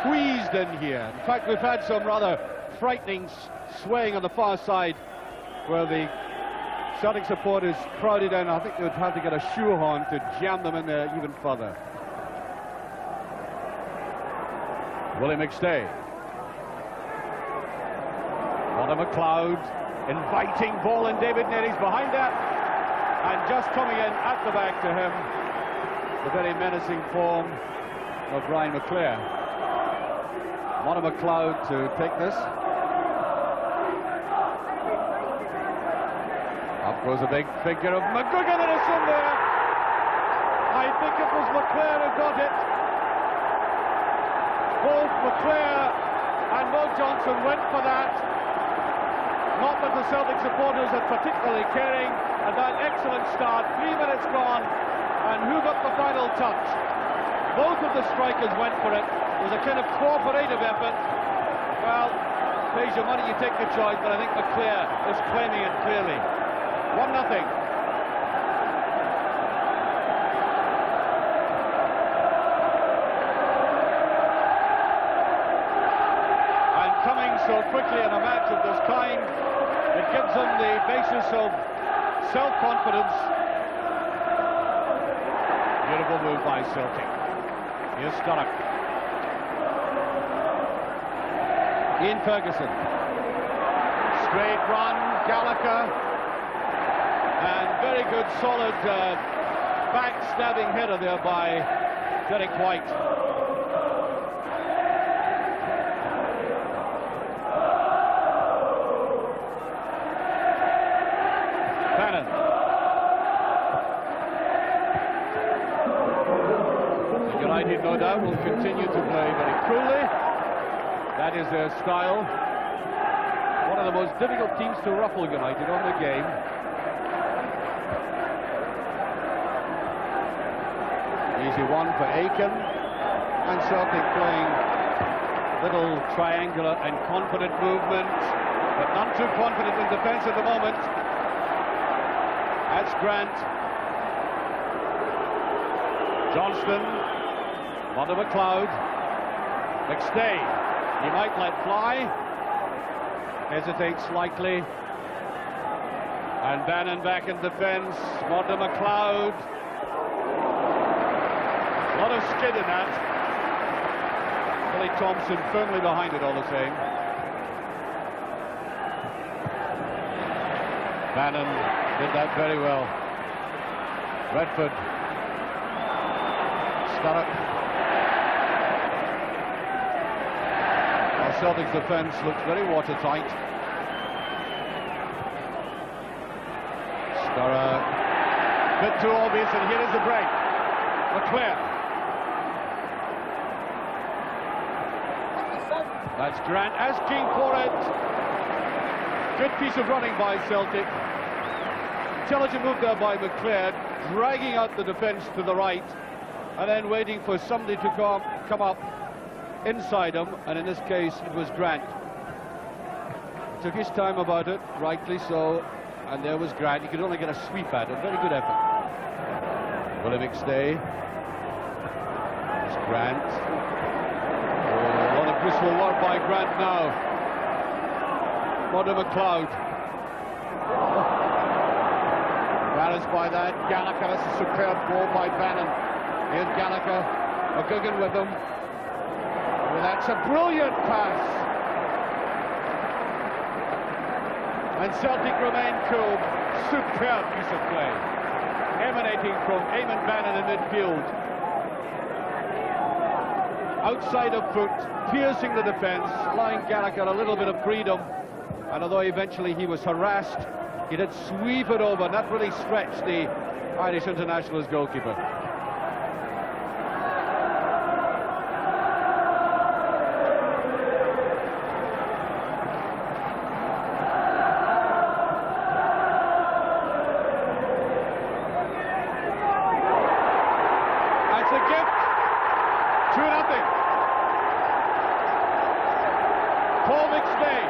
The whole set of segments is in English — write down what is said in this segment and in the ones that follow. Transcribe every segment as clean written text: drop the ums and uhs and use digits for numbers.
Squeezed in here. In fact, we've had some rather frightening swaying on the far side where the Celtic supporters crowded in. I think they would have to get a shoehorn to jam them in there even further. Willie McStay. On to McLeod. Inviting ball, and David Tannadice behind that. And just coming in at the back to him, the very menacing form of Brian McClair. On to McLeod to take this. Up goes a big figure of McGugan, and it's in there. I think it was McClair who got it. Both McClair and Mo Johnson went for that. Not that the Celtic supporters are particularly caring. And that excellent start, 3 minutes gone. And who got the final touch? Both of the strikers went for it. It was a kind of cooperative effort. Well, pays your money, you take the choice, but I think McClair is claiming it clearly. 1-0. So quickly in a match of this kind, it gives them the basis of self-confidence. Beautiful move by Celtic. Here's Sturrock. Ian Ferguson. Straight run, GALLACHER. And very good, solid backstabbing header there by Derek White. United, no doubt, will continue to play very coolly. That is their style. One of the most difficult teams to ruffle, United, on the game. Easy one for Aiken. And Celtic playing little triangular and confident movement, but none too confident in defence at the moment. That's Grant. Johnston. On to McLeod. McStay. He might let fly. Hesitates slightly. And Bannon back in defence. On to McLeod. A lot of skid in that. Billy Thompson firmly behind it all the same. Bannon did that very well. Redford. Sturrock. Celtic's defence looks very watertight. Sturrock. Bit too obvious, and here is the break. McClair. That's Grant asking for it. Good piece of running by Celtic. Intelligent move there by McClair, dragging out the defence to the right, and then waiting for somebody to come up inside him, and in this case it was Grant. Took his time about it, rightly so, and there was Grant. He could only get a sweep at it. Very good effort. Willie McStay. There's Grant. Oh, a lot of graceful work by Grant now. On to McLeod. Balanced by that. GALLACHER. That's a superb ball by Bannon. Here's GALLACHER. McGugan with him. That's a brilliant pass. And Celtic remain cool. Superb piece of play. Emanating from Eamon Bannon in midfield. Outside of foot, piercing the defence, allowing GALLACHER a little bit of freedom. And although eventually he was harassed, he did sweep it over, and that really stretched the Irish international's goalkeeper. Paul McStay.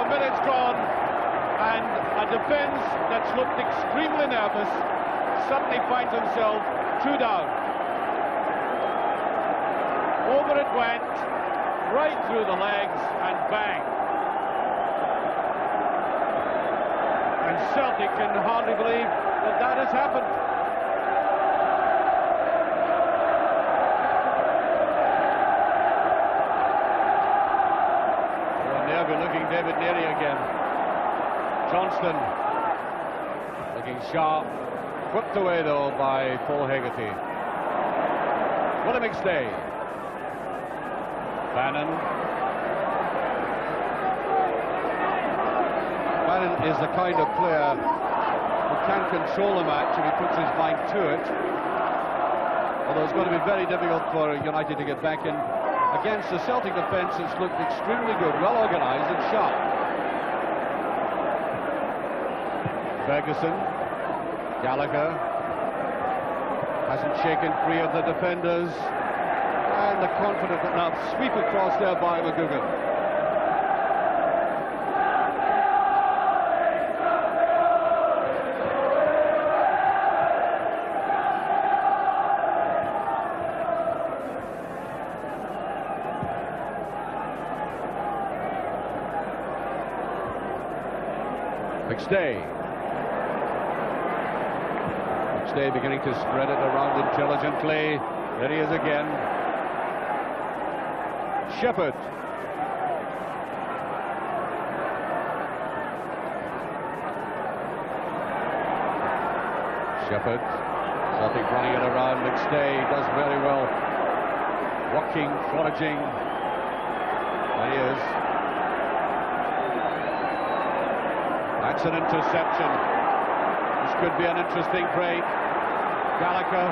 Minutes gone, and a defence that's looked extremely nervous. suddenly finds himself 2 down. Over it went, right through the legs, and bang. And Celtic can hardly believe that that has happened. Well, there we're looking David Neary again. Johnston looking sharp. Whipped away, though, by Paul Hegarty. Willie McStay. Bannon. Bannon is the kind of player who can control a match if he puts his mind to it. Although it's going to be very difficult for United to get back in. Against the Celtic defence, it's looked extremely good, well organised and sharp. Ferguson. Gallagher hasn't shaken free of the defenders, and the confident enough sweep across there by McGugan. McStay. McStay beginning to spread it around intelligently. There he is again. Shepherd. Shepherd. Celtic running it around. McStay does very well. Walking, foraging. There he is. That's an interception. This could be an interesting break. Gallagher.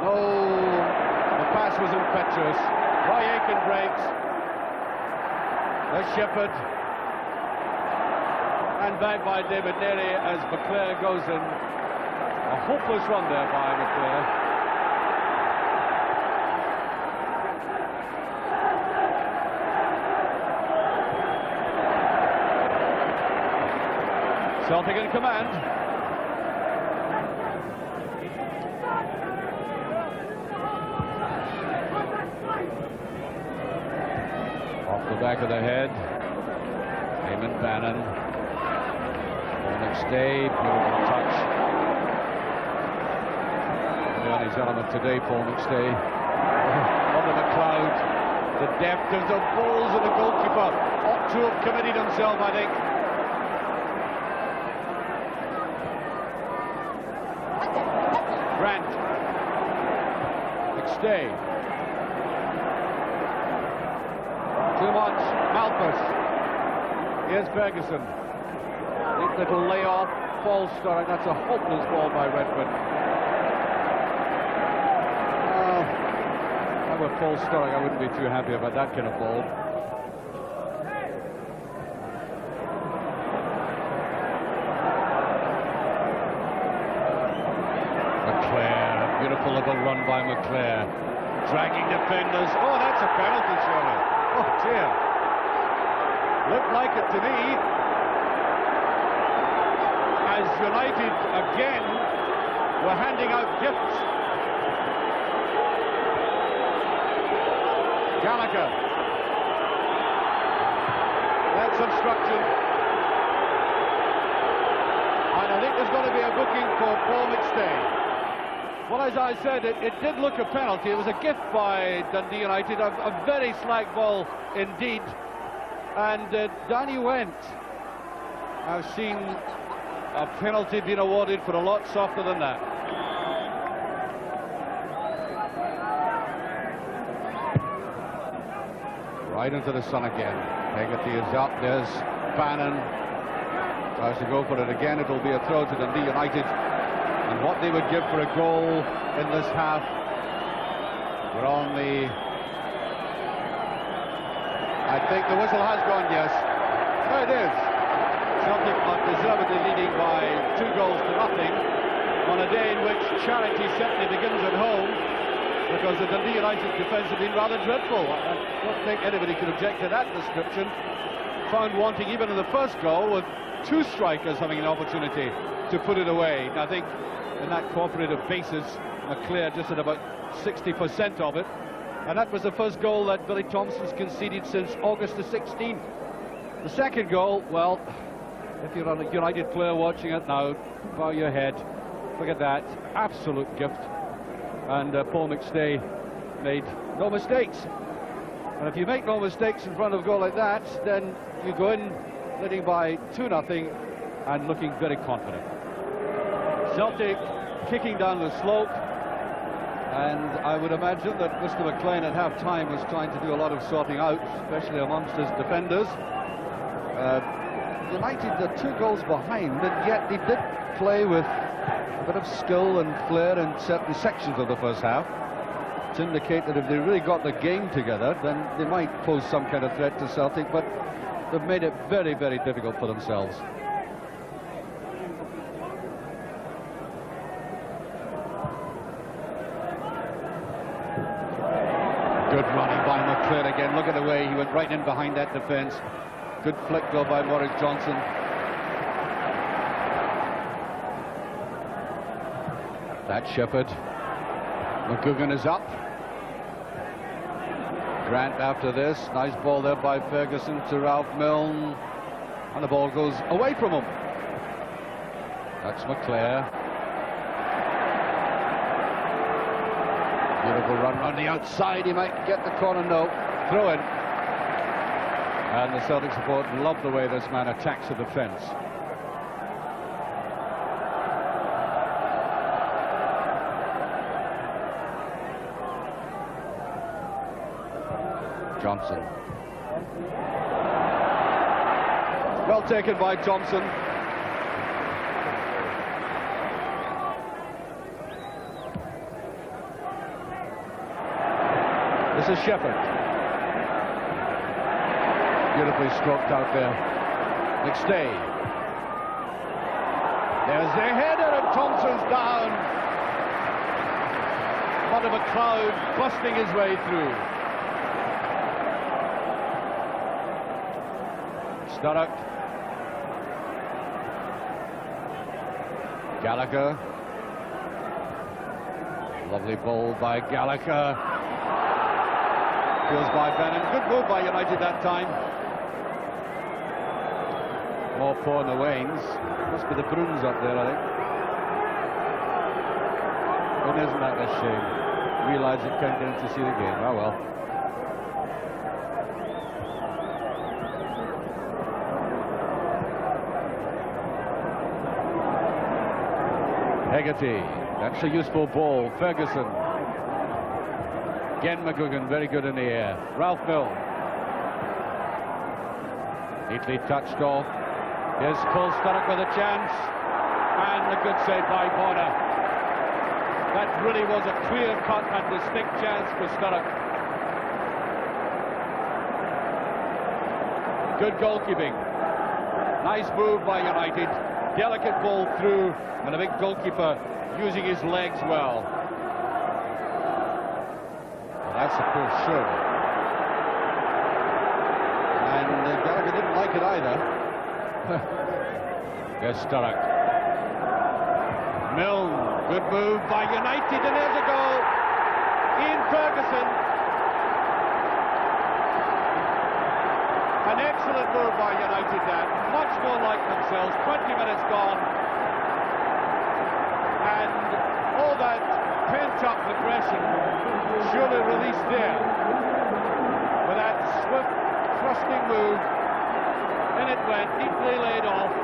Oh, the pass was impetuous. Roy Aitken breaks. There's Shepherd. And back by David Neary as McClair goes in. A hopeless run there by McClair. Celtic in command. Off the back of the head. Eamon Bannon. Paul McStay, beautiful touch. On his element today, Paul McStay. Under the cloud. The depth of the balls of the goalkeeper. Ought to have committed himself, I think. Grant. McStay. Too much. Malpas. Here's Ferguson. Neat little layoff. Ball starting. That's a hopeless ball by Redford. If I were Paul Sturrock, I wouldn't be too happy about that kind of ball. Beautiful little run by McClair. Dragging defenders. Oh, that's a penalty, surely. Oh, dear. Looked like it to me. As United again were handing out gifts. Gallagher. That's obstruction. And I think there's going to be a booking for Paul McStay. Well, as I said, it did look a penalty. It was a gift by Dundee United, a very slack ball indeed. And Danny Went. I've seen a penalty being awarded for a lot softer than that. Right into the sun again. Hegarty is up. There's Bannon. Tries to go for it again. It'll be a throw to Dundee United. And what they would give for a goal in this half. We're on the... I think the whistle has gone, yes. There it is. Celtic are deservedly leading by 2 goals to nothing on a day in which charity certainly begins at home, because the Dundee United defence have been rather dreadful. I don't think anybody could object to that description. Found wanting even in the first goal, with two strikers having an opportunity to put it away. And I think in that cooperative basis, McClair just at about 60% of it. And that was the first goal that Billy Thompson's conceded since August the 16th. The second goal, well, if you're a United player watching it now, bow your head. Look at that, absolute gift. And Paul McStay made no mistakes. And if you make no mistakes in front of a goal like that, then you go in leading by 2-0 and looking very confident. Celtic kicking down the slope, and I would imagine that Mr. McClair at half-time was trying to do a lot of sorting out, especially amongst his defenders. United are 2 goals behind, and yet he did play with a bit of skill and flair in certain sections of the first half to indicate that if they really got the game together, then they might pose some kind of threat to Celtic, but they've made it very, very difficult for themselves. Good running by McClair again. Look at the way he went right in behind that defence. Good flick though by Maurice Johnson. That's Shepherd. McGugan is up. Grant after this. Nice ball there by Ferguson to Ralph Milne. And the ball goes away from him. That's McClair. Beautiful run on the outside. He might get the corner. No. Throw in. And the Celtic support love the way this man attacks the defence. Johnson. Well taken by Thompson. This is Shepherd. Beautifully stroked out there. McStay. There's the header, and Thompson's down. Part of a crowd busting his way through. Sturrock. Gallagher. Lovely ball by Gallagher. Goes by Bannon. Good move by United that time. More poor in the Waynes. Must be the Bruins up there, I think. And isn't that a shame? Realise it can't get in to see the game. Oh well. Hegarty. That's a useful ball. Ferguson. Again McGugan, very good in the air. Ralph Milne. Neatly touched off. Here's Paul Sturrock with a chance. And a good save by Bonner. That really was a clear-cut and distinct chance for Sturrock. Good goalkeeping. Nice move by United. Delicate ball through, and a big goalkeeper using his legs well. That's a poor show. And Gallagher didn't like it either. There's Sturrock. Milne, good move by United, and there's a goal. Ian Ferguson. An excellent move by United there. Much more like themselves. 20 minutes gone. And all that pent-up aggression surely released there. With that swift, thrusting move. In it went, neatly laid off.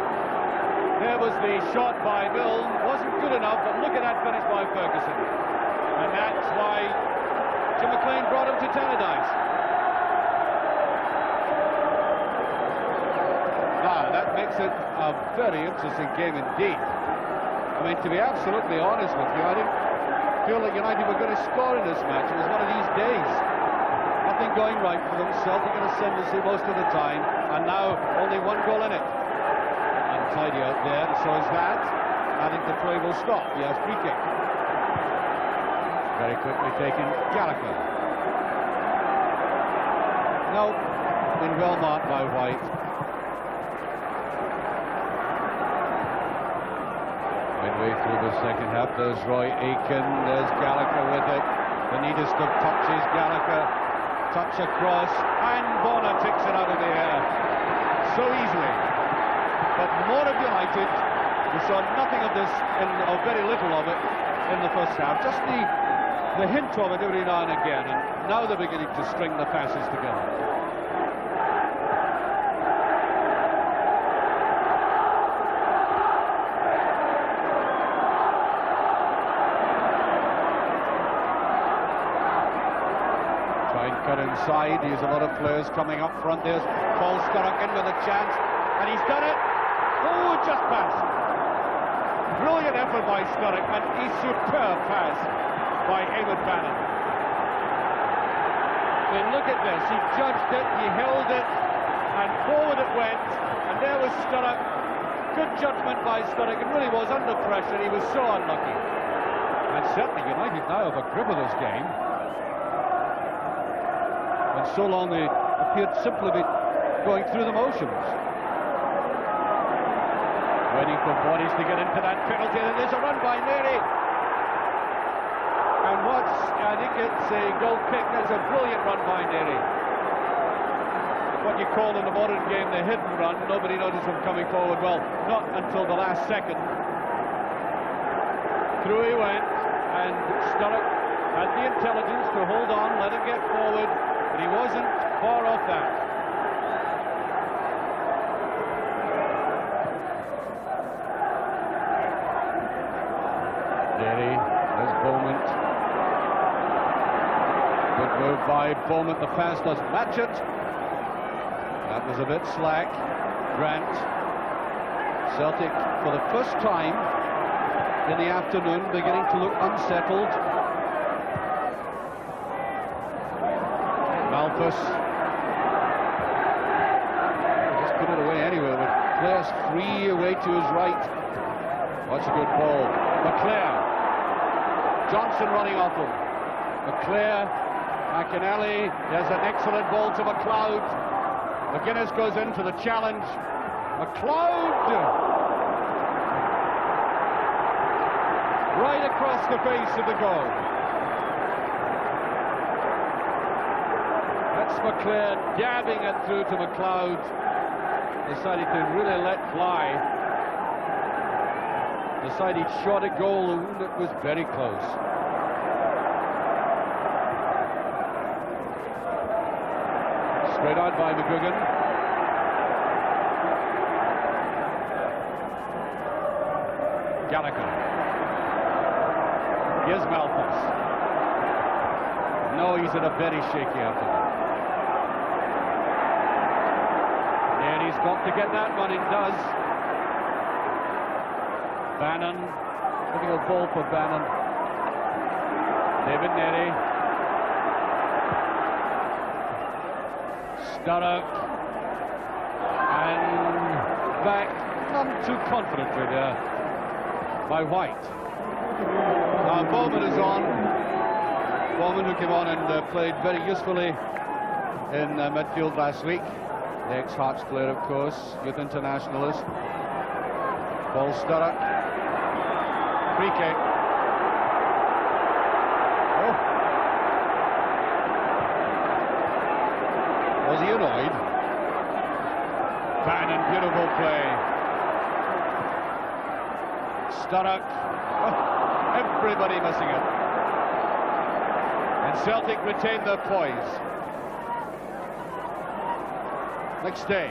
There was the shot by Milne. Wasn't good enough, but look at that finish by Ferguson. And that's why Jim McClair brought him to Tannadice. Now, that makes it a very interesting game indeed. I mean, to be absolutely honest with you, I didn't feel that United were going to score in this match. It was one of these days. Nothing going right for them. Celtic in ascendancy most of the time, and now only one goal in it. Untidy out there, and so is that. I think the play will stop. Yes, free kick. Very quickly taken. Gallagher. No, been well marked by White. Midway through the second half, there's Roy Aitken, there's Gallagher with it. Tannadice touches Gallagher, touch across, and Bonner takes it out of the air so easily. But more of United, we saw nothing of this, or very little of it, in the first half. Just the hint of it every now and again, and now they're beginning to string the passes together. Cut inside, there's a lot of players coming up front. There's Paul Sturrock in with a chance, and he's done it. Oh, just passed. Brilliant effort by Sturrock, and a superb pass by Eamon Bannon. I mean, look at this. He judged it, he held it, and forward it went, and there was Sturrock. Good judgment by Sturrock. It really was under pressure. He was so unlucky. And certainly United now have a grip of this game. And so long they appeared simply to be going through the motions. Waiting for bodies to get into that penalty, and there's a run by Neri. And I think it's a goal kick. That's a brilliant run by Neri. What you call in the modern game the hidden run. Nobody noticed him coming forward. Well, not until the last second. Through he went, and Sturrock had the intelligence to hold on, let him get forward. But he wasn't far off that. Derry, there's Beaumont. Good move by Beaumont. The pass doesn't match it. That was a bit slack. Grant. Celtic, for the first time in the afternoon, beginning to look unsettled. Malthus just put it away anyway, but Claire's free away to his right. What's a good ball? McClair. Johnson running off him. McClair, McInally, there's an excellent ball to McLeod. McGuinness goes into the challenge. McLeod! Right across the face of the goal. McClair dabbing it through to McLeod. Decided to really let fly. Decided he shot a goal and it was very close. Straight out by McGuigan. Gallagher. Here's Malthus. No, he's in a very shaky afternoon. He's got to get that one, it does. Bannon, difficult ball for Bannon. David Neri. Sturrock. And back, none too confidently there by White. Now Bowman is on. Bowman, who came on and played very usefully in midfield last week. The ex-Hearts player, of course, youth internationalist. Paul Sturrock. Free kick. Oh. Was he annoyed? Bannon, beautiful play. Sturrock. Oh, everybody missing it. And Celtic retain their poise. McStay.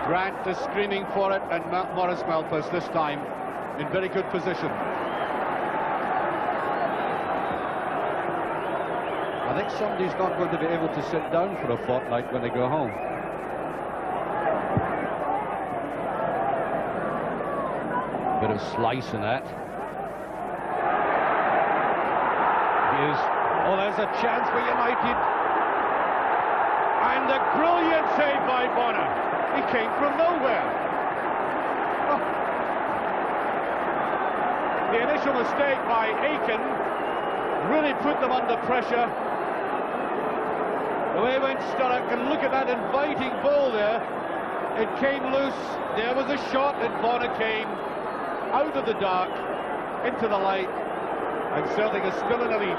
Grant is screaming for it, and Maurice Malthus this time in very good position. I think somebody's not going to be able to sit down for a fortnight when they go home. Bit of slice in that. Oh, there's a chance for United. And a brilliant save by Bonner. He came from nowhere. Oh. The initial mistake by Aitken really put them under pressure. Away went Sturrock, and look at that inviting ball there. It came loose. There was a shot, and Bonner came out of the dark into the light, and Celtic is still in the lead.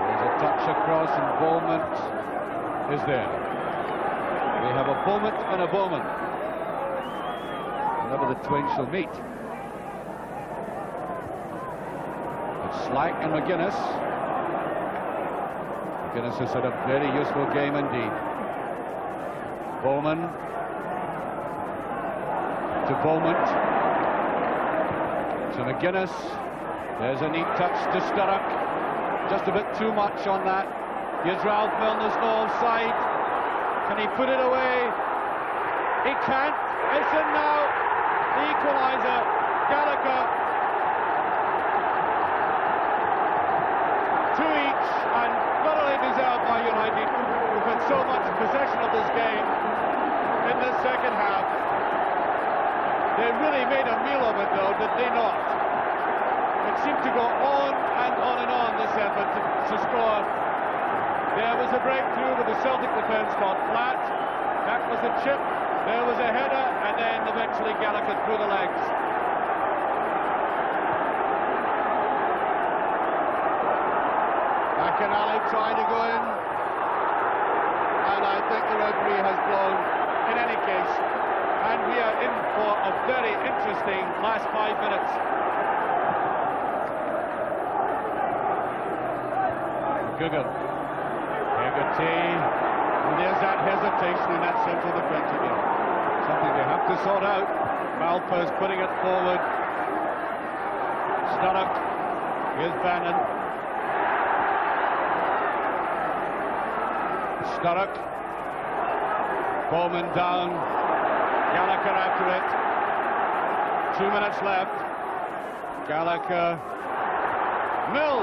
There's a touch across, and Beaumont is there. We have a Beaumont and a Bowman. Whenever the twain shall meet. It's Slack and McGuinness. McGuinness has had a very useful game indeed. Bowman to Beaumont to McGuinness. There's a neat touch to Sturrock. Just a bit too much on that. Here's Ralph Milner's no offside. Can he put it away? He can't. It's in now. The equaliser. Gallagher. 2 each, and thoroughly deserved by United, who've had so much possession of this game in the second half. They really made a meal of it, though, did they not? It seemed to go on and on and on, this effort to score. There was a breakthrough, but the Celtic defence got flat. That was a chip. There was a header, and then eventually Gallagher through the legs. McInally trying to go in, and I think the referee has blown in any case, and we are in for a very interesting last 5 minutes. Gugan, Hegarty, and there's that hesitation in that central defence again. Something they have to sort out. Malpa's putting it forward. Sturrock, here's Bannon. Sturrock, Bowman down, Gallagher after it. 2 minutes left. Gallagher, Mill.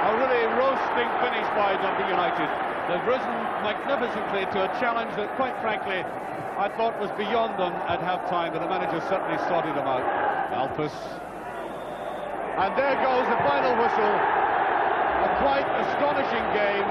A really roasting finish by Dundee United. They've risen magnificently to a challenge that, quite frankly, I thought was beyond them at half-time, but the manager certainly sorted them out. Alpus. And there goes the final whistle. A quite astonishing game.